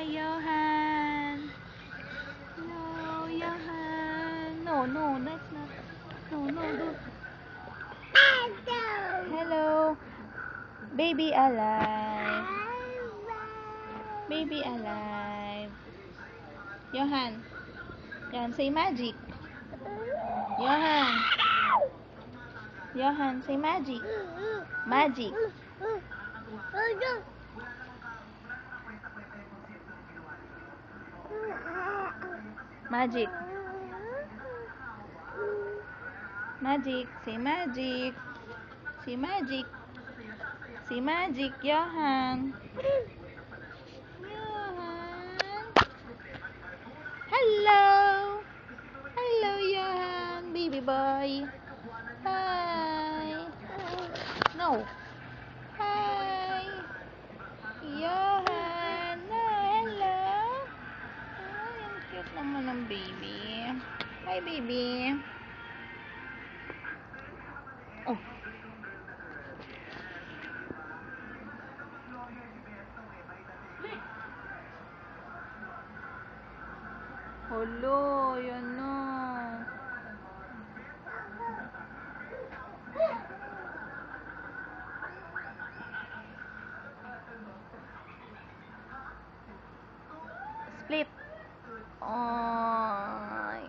Hi, Johan. No, Johan. No, no, that's not. No, no, don't. Hello. Baby alive. Baby alive. Johan. Johan, say magic. Johan. Johan, say magic. Magic. Magic. Magic. Say magic. Say magic. Say magic, Johan. Johan. Hello. Hello, Johan. Baby boy. Hi. No. Hi. Johan. No, hello. Ay, ang cute naman ng baby. Hi, baby. Oh. Hello, yan na. Split. Ay.